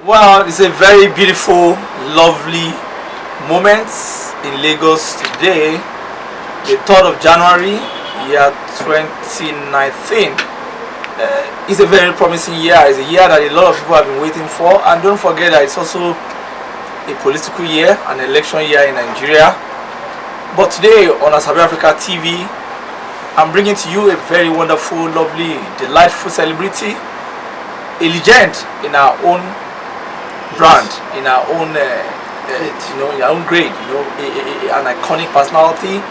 Well, it's a very beautiful, lovely moment in Lagos today, the 3rd of January, year 2019. It's a very promising year. It's a year that a lot of people have been waiting for, and don't forget that it's also a political year, an election year in Nigeria. But today on Asabi Africa TV, I'm bringing to you a very wonderful, lovely, delightful celebrity, a legend in our own brand, in our own, in our own grade, an iconic personality.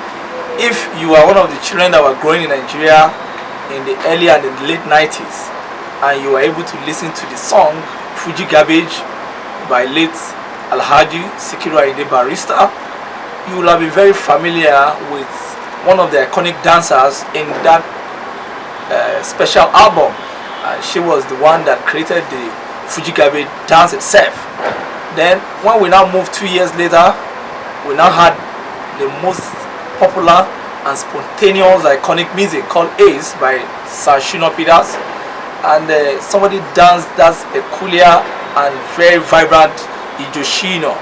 If you are one of the children that were growing in Nigeria in the early and in the late 90s, and you were able to listen to the song Fuji Garbbage by late Alhaji Sikiru Ayinde Barrister, you will have been very familiar with one of the iconic dancers in that special album. She was the one that created the Fuji Garbbage dance itself. Then when we now move 2 years later, we now had the most popular and spontaneous iconic music called Ace by Sir Shina Peters, and somebody danced that peculiar and very vibrant Ijo Shina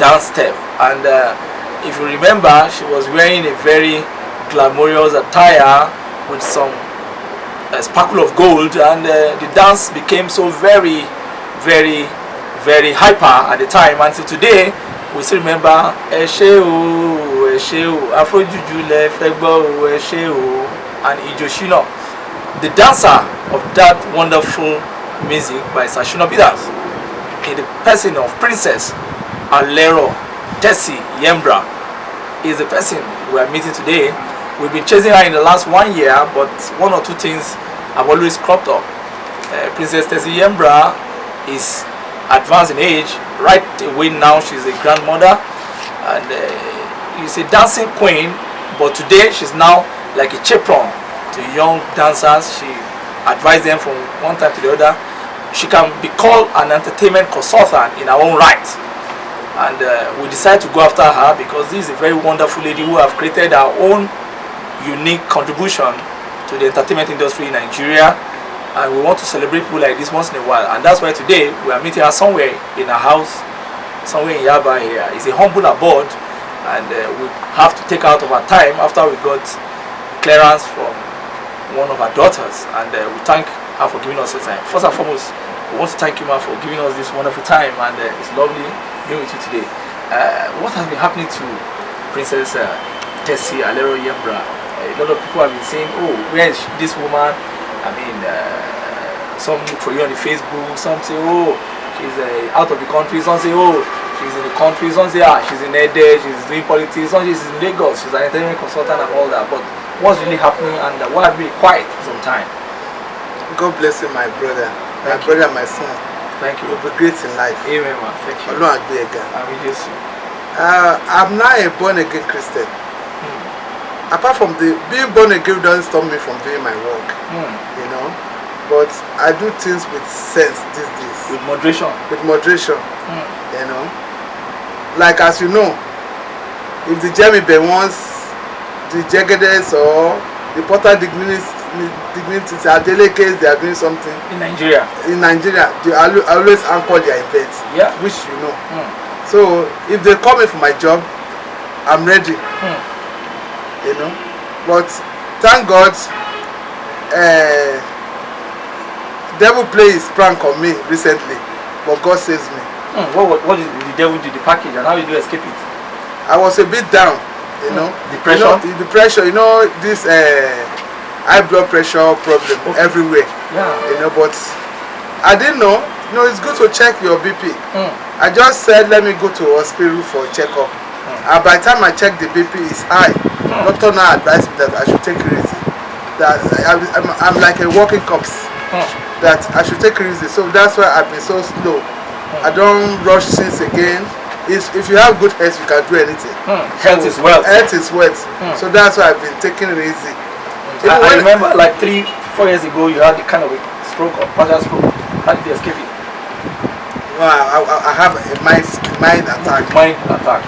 dance step. And if you remember, she was wearing a very glamorous attire with some sparkle of gold, and the dance became so very hyper at the time. Until today, we still remember Afro-Juju and Ijo Shina, the dancer of that wonderful music by Sir Shina Peters, in the person of Princess Alero Yembra, is the person we are meeting today. We've been chasing her in the last 1 year, but one or two things have always cropped up. Princess Tessy Yembra is advanced in age. Right away now, she's a grandmother, and she's a dancing queen. But today, she's now like a chaperone to young dancers. She advises them from one time to the other. She can be called an entertainment consultant in her own right. And we decided to go after her because this is a very wonderful lady who have created her own unique contribution to the entertainment industry in Nigeria, and we want to celebrate people like this once in a while. And that's why today we are meeting her somewhere in her house, somewhere in Yaba here. It's a humble abode, and we have to take out of our time after we got clearance from one of our daughters, and we thank her for giving us the time. First and foremost, we want to thank you, ma, for giving us this wonderful time, and it's lovely being with you today. What has been happening to Princess Tessy Alero Yembra? A lot of people have been saying, oh, where is this woman? I mean, some look for you on the Facebook, some say, oh, she's out of the country, some say, oh, she's in the country, some say, ah, she's in Ede, she's doing politics, some say she's in Lagos, she's an entertainment consultant and all that. But what's really happening, and why have been quiet for some time? God bless you, my brother. My brother, my son. Thank you. You'll be great in life. Amen, man. Thank you. Oluwa be again. I will just see. I'm now a born-again Christian. Apart from being born again doesn't stop me from doing my work, but I do things with sense these days. With moderation. With moderation, Like, as you know, if the Yemi Fawaz, the Jaggedest, or the Porter dignitaries are delegates, they are doing something in Nigeria. They always anchor their events, which you know. So if they call me for my job, I'm ready. But thank God, devil played his prank on me recently, but God saves me. What did the devil do? The package, and how did you escape it? I was a bit down, Depression? Depression, this high blood pressure problem everywhere. But I didn't know. It's good to check your BP. I just said, let me go to hospital for a checkup. And by the time I check the BP is high, doctor now advised me that I should take it easy. That I'm like a walking corpse. That I should take it easy. So that's why I've been so slow. I don't rush things again. If you have good health, you can do anything. Health is wealth. Health is wealth. So that's why I've been taking it easy. I remember like 3-4 years ago, you had the kind of a stroke or partial stroke. How did you escape it? I have a mind attack. Mind attack.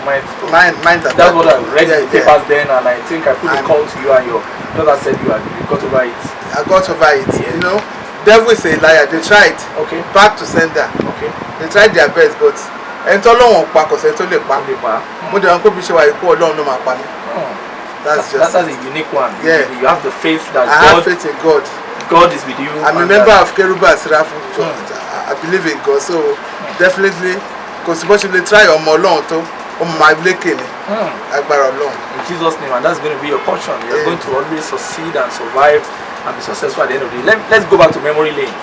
That's what I read in the papers then, and I think I put a call to you, and your daughter said you got over it. I got over it. Devil is a liar. They tried. Okay. Back to sender. Okay. they tried their best, but ẹni tó lọ́wọ́n pa kò sẹ́ni tó lè pa. Mo dẹ̀ wọ́n pé bí ṣe wà ikú Ọlọ́run ló máa pa mí. That's a unique one. Yeah. You have the faith that I have faith in God. God is with you. I'm a member of Kerubu Asirafu. I believe in God, so definitely, because once you try ọmọ Ọlọ́run tó ọmọ máa lékè ni agbára Ọlọ́run. In Jesus' name, and that's going to be your portion. You're going to always succeed and survive and be successful at the end of the day. Let's go back to memory lane.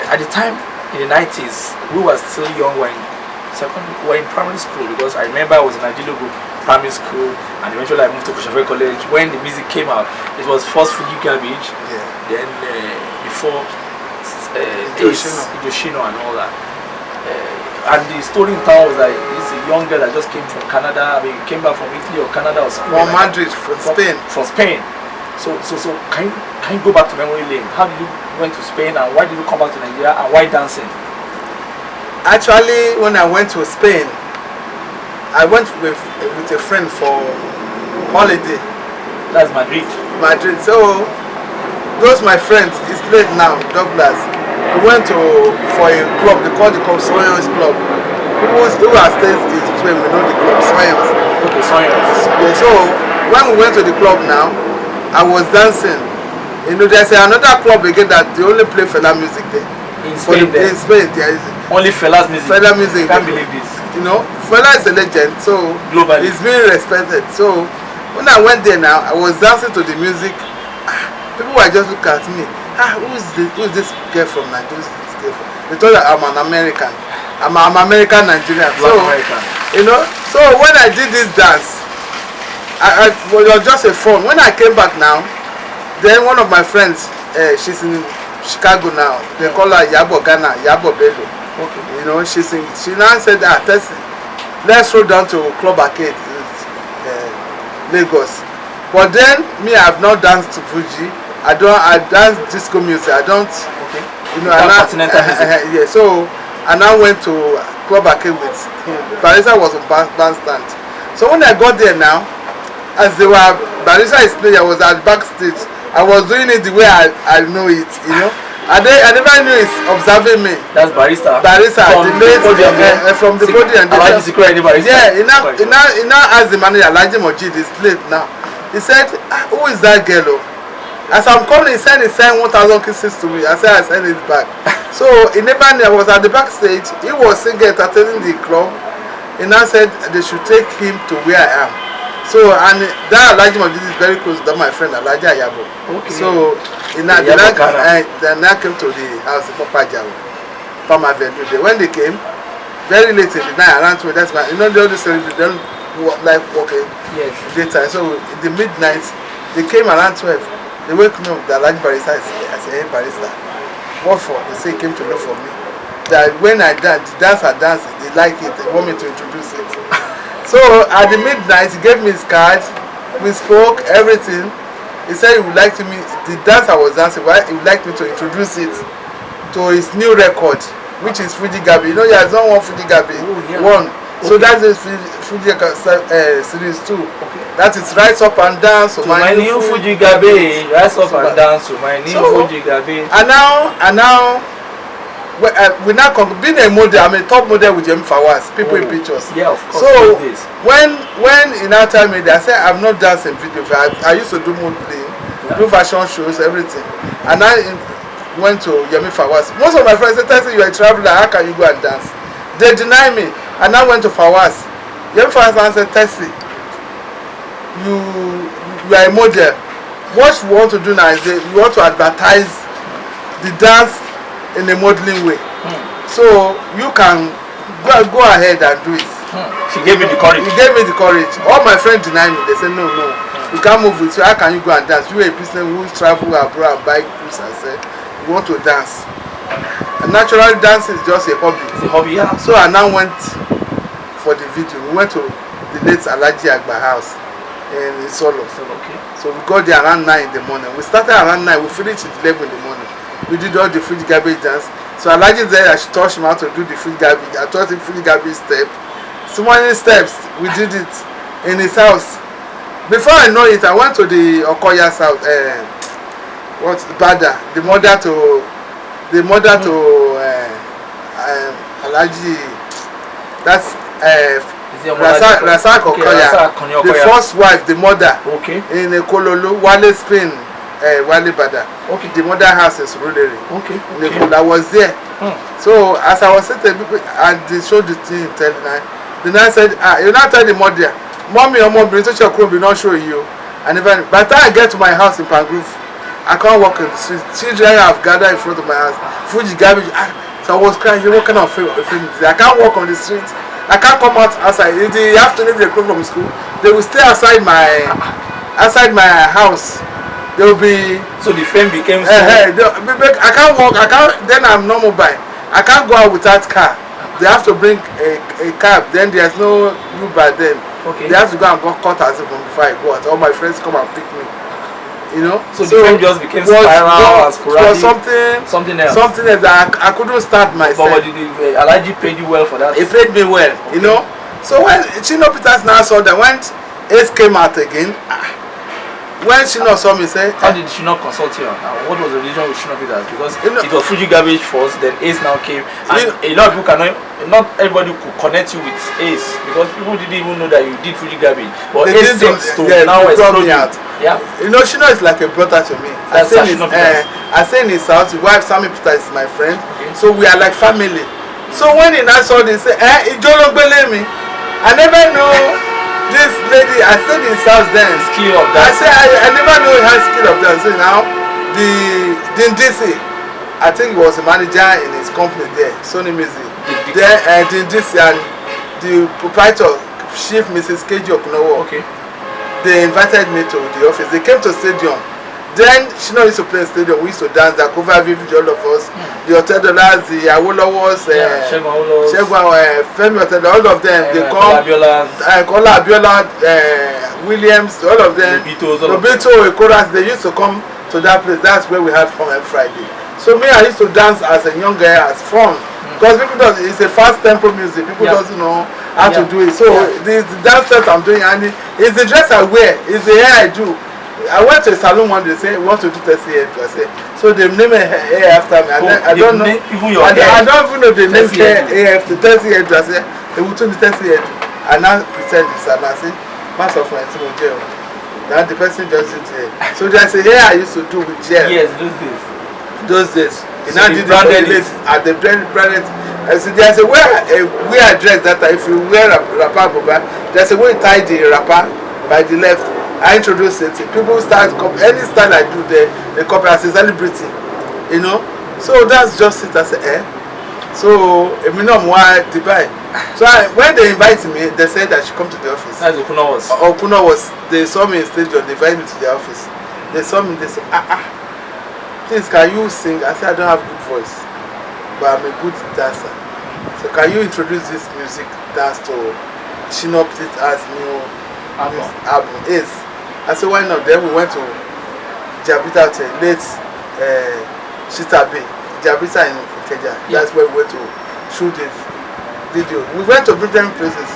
At the time in the 90s, we were still young when we're in primary school, because I remember I was in Nigeria primary school, and eventually I moved to Koshafe College. When the music came out, it was first Fuji Garbbage, then before Ijo Shina and all that. And the story in town was like this young girl that just came from Canada. I mean, came back from Italy or Canada or Spain. From Madrid, from Spain. From Spain. So can you go back to memory lane? How did you went to Spain, and why did you come back to Nigeria, and why dancing? Actually, when I went to Spain, I went with a friend for holiday. That's Madrid. Madrid. So those my friends, it's late now, Douglas. We went for a club. They call the club Soyons Club. People who are staying in Spain, we know the club Soyons. Okay, Soyons. Yeah, so when we went to the club now, I was dancing. You know, there's another club again that they only play Fela music there. In Spain, in Spain, there is only Fela's music. Fela music. Can't believe this. You know, Fela is a legend, so globally he's being respected. So when I went there now, I was dancing to the music. People were just looking at me. Who's this girl from Nigeria? Who's this girl from? They thought that I'm an American. I'm American Nigerian. Black American. You know. So when I did this dance, it was just a fun. When I came back now, then one of my friends, she's in Chicago now. They call her Yabo Ghana, Yabo Bello. Okay. You know, she now said, Tessy, let's roll down to Club Arcade in Lagos. But then me, I have not danced to Fuji. I dance disco music. I don't. Okay. You know, yeah. So I now went to Club Arcade with him. Barrister was on bandstand. So when I got there now, as they were Barrister is playing, I was at backstage. I was doing it the way I know it. You know. I never knew he's observing me. That's Barrister. Barrister, from the podium. Sikiru Ayinde Barrister. Yeah, he now asked the manager, Alhaji Mojid, is late now. He said, who is that girl? As I'm calling, he sent 1,000 kisses to me. I said, I sent it back. So he never knew. I was at the backstage. He was singing, entertaining the club. He now said they should take him to where I am. So, and that Alhaji Mojid is very close to my friend Alhaji Ayabo. Okay. So, they now came to the house in Papa Jawo, Palm Avenue. When they came, very late in the night, around 12, that's why, you know, they only celebrate, they don't like walking daytime. So, in the midnight, they came around 12. They wake me up, the Alhaji Barrister. I said, hey, Barrister, what for? They say he came to look for me. That when I dance, the dancer, they like it, they want me to introduce it. So at the midnight, he gave me his card, we spoke, everything. He said he would like me, the dance I was dancing, he would like me to introduce it to his new record, which is Fuji Garbbage. You know, he has done one Fuji Garbbage, one. So that's his Fuji series 2. Okay. That is Rise Up and Dance to my new Fuji Garbbage. Rise Up and Dance to my new Fuji Garbbage. And now, we now being a model. I'm a top model with Yemi Fawaz. People in pictures. Yeah, of course. So when he now tell me that, I said I've not danced in video. I used to do modeling, do fashion shows, everything. And I went to Yemi Fawaz. Most of my friends said, Tessy, you're a traveler. How can you go and dance? They deny me. And I went to Fawaz. Yemi Fawaz said, Tessy, you are a model. What you want to do now is you want to advertise the dance in a modeling way. So you can go ahead and do it. She gave me the courage. He gave me the courage. All my friends denied me. They said, no, you can't move with you. How can you go and dance? You are a person who travel abroad and buy clothes and say you want to dance. And naturally, dance is just a hobby. It's a hobby, yeah. So I now went for the video. We went to the late Alhaji Agba house in Solo. Okay. So we got there around 9 in the morning. We started around 9. We finished at 11 in the morning. We did all the Fuji Garbbage dance. So Alhaji said I should teach him how to do the Fuji Garbbage. I taught him Fuji Garbbage step. So many steps. We did it in his house. Before I know it, I went to the Okoya's house. Bada, the mother to Alaji, that's Rasak Okoya, the first wife, the mother, in Kololo, Wale Spain, Wale Bada. The mother house is Ruderi. I was there. So as I was sitting, and they showed the thing telling me, the night said, you not tell the mother, mommy or mom, British will be not show you. And even by the time I get to my house in Pangrove, I can't walk in the street. Children have gathered in front of my house. Fuji Garbbage. So I was crying, what kind of film is this? I can't walk on the street. I can't come out outside. In the afternoon they come from school. They will stay outside my house. They will be. So the fame became. I can't walk. Then I'm not mobile. I can't go out without car. They have to bring a cab. Then there's no Uber then. They have to go and go cut as from before I go out. All my friends come and pick me. You know. So the fame just became spiral and sporadic. Something else. Something else that I couldn't start myself. But Alaji paid you well for that. He paid me well. You know. So when Shina Peters now saw that, when Ace came out again, when Shina saw me, say, how did Shina consult you? What was the relation with Shina Peters? Because it was Fuji Garbbage first, then Ace now came, and a lot of people cannot, not everybody could connect you with Ace because people didn't even know that you did Fuji Garbbage. But Ace seems to now explode out. Yeah. You know, Shina is like a brother to me. I say in his house, his wife Sammy Peters is my friend, so we are like family. So when he now saw this, Ijo Shina, I never know. This lady, I said in South then, skill of dance. I never knew he had skill of dance. So now, the DC, I think he was a manager in his company there, Sony Music. Then DC and the proprietor, Chief Mrs. KG Okunowo. They invited me to the office. They came to stadium. Then Shina used to play in stadium. We used to dance. That cover vivid all of us. The Hotel Dollars, the Awolowo's, Femi Hotel, all of them. They come. Kola Abiola, Williams, all of them. Robito, Ekoras. They used to come to that place. That's where we had fun every Friday. So me, I used to dance as a young guy as fun. Because people don't. It's a fast tempo music. People doesn't know how to do it. So the dance that I'm doing, and it's the dress I wear. It's the hair I do. I went to a salon one day, say, we want to do Tessy Alero. So they name a hair after me. I don't know. I don't even know the name hair after Tessy Alero. They will do Tessy Alero. And now pretend it's and I say, pass off my team jail. Now the person just did it. So there's a hair I used to do with gel. Yes, those days. So now did it at the branded. So there's a way I dress that if you wear a wrapper, there's a way you tie the wrapper by the left. I introduce it. People start copy any style I do there. They copy as a celebrity, you know. So that's just it as a So a minimum why Dubai. So when they invite me, they said I should come to the office. That's Okuna was. They saw me in stadium. They invited me to the office. They saw me. They said, please can you sing? I said I don't have good voice, but I'm a good dancer. So can you introduce this music dance to Shina Peters' new album? Is. I said, why not? Then we went to Jabita Hotel, late Shitabe, Jabita in Ikeja. That's where we went to shoot the video. We went to different places.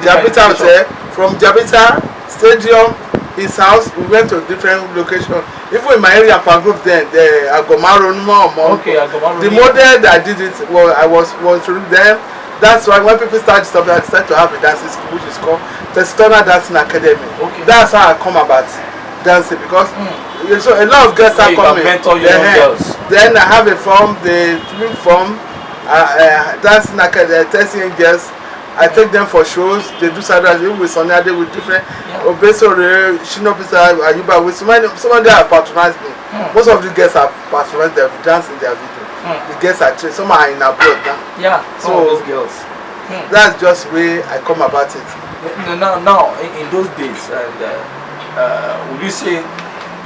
Jabita Hotel, from Jabita Stadium, his house, we went to different locations. Even in my area, Pangrove, then the Agomaro, the model that did it, I was through them. That's why when people start stuff, I start to have a dancing school which is called Tessy Dancing Academy. That's how I come about dancing because so a lot of girls start coming. Then I have a form, the form, dancing academy, Tessy Angels. I take them for shows. They do Saturday with Sonia, they with different. Obesore, Shina Peters, Ayuba, with somebody have patronized me. Most of the girls have patronized them, dance in their video. The girls are trained. Some are in abroad now. Yeah, some of those girls. That's just the way I come about it. Now in those days, and would you say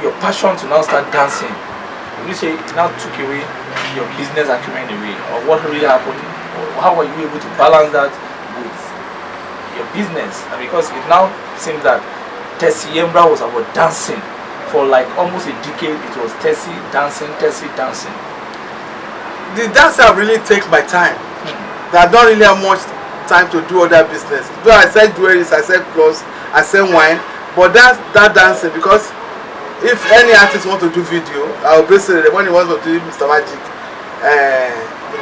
your passion to now start dancing? Would you say it now took away your business acumen away, or what really happened? Or how were you able to balance that with your business? And because it now seems that Tessy Yembra was about dancing for like almost a decade. It was Tessy dancing, Tessy dancing. The dancer really take my time. I don't really have much time to do other business. Though I sell jewelry, I sell clothes, I sell wine, but that's that dancing. Because if any artist want to do video, I'll basically when he wants to do Mr. Magic,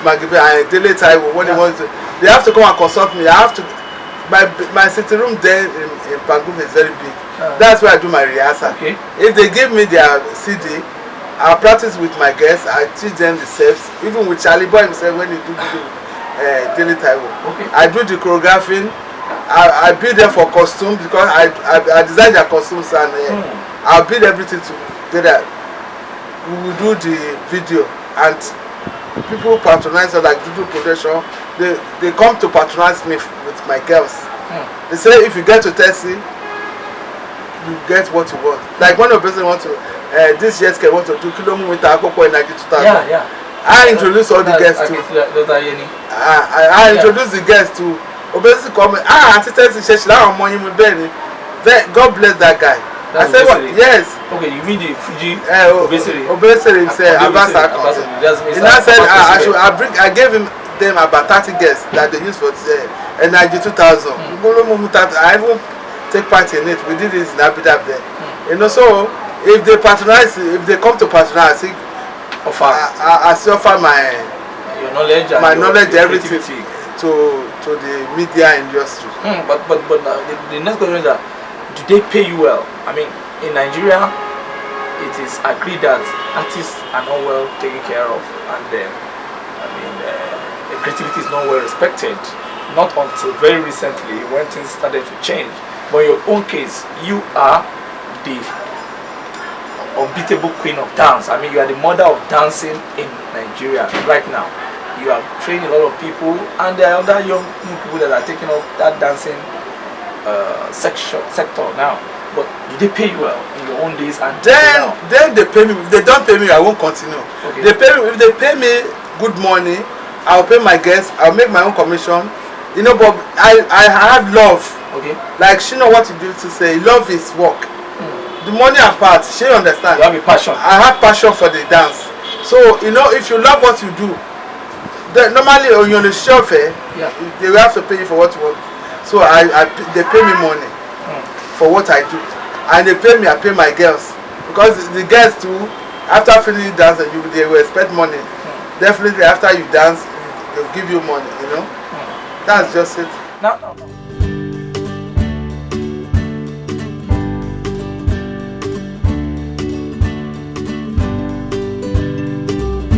Magive and Dele Taiwo when they want to. They have to come and consult me. I have to. My sitting room there in Panguve is very big. That's where I do my rehearsal. Okay. If they give me their CD, I practice with my guests. I teach them the steps. Even with Charlie Boy himself when he do Dele Taiwo. Okay. I do the choreographing. I build them for costumes because I design their costumes and I'll build everything together. We will do the video and people patronize us like Dudu Production. They come to patronize me with my girls. They say if you get to Tessy, you get what you want. Like one of the person want to this year's can want to do Kilomu with Akoko Energy 2000. Yeah. I introduce all the guests to. I introduce the guests to. Obviously come Auntie Tessy Sheshi that money with Benny. God bless that guy. I said what? Yes. Okay, you mean the Fuji Obesere himself, Ambassador. He now said I gave them about 30 guests that they use for Energy 2000. I even take part in it. We did this in Abidab there. You know, so if they patronize, if they come to patronize, I offer my knowledge, everything to the media industry. But the next question is that do they pay you well? I mean, in Nigeria, it is agreed that artists are not well taken care of, and the creativity is not well respected. Not until very recently when things started to change. But in your own case, you are the unbeatable queen of dance. I mean, you are the mother of dancing in Nigeria right now. You have trained a lot of people, and there are other young people that are taking up that dancing sector now. But do they pay you well in your own days? And then they pay me. If they don't pay me, I won't continue. Okay. They pay me. If they pay me good money, I'll pay my guests. I'll make my own commission. You know, but I have love. Okay. Like she know what to do to say. Love is work. The money apart, she understand. You have a passion. I have passion for the dance. So you know, if you love what you do, then normally when you're on the show fair, they will have to pay you for what you want. So they pay me money for what I do, and they pay me. I pay my girls because the girls too. After finishing dancing, they will expect money. Definitely after you dance, they'll give you money. You know, that's just it. No.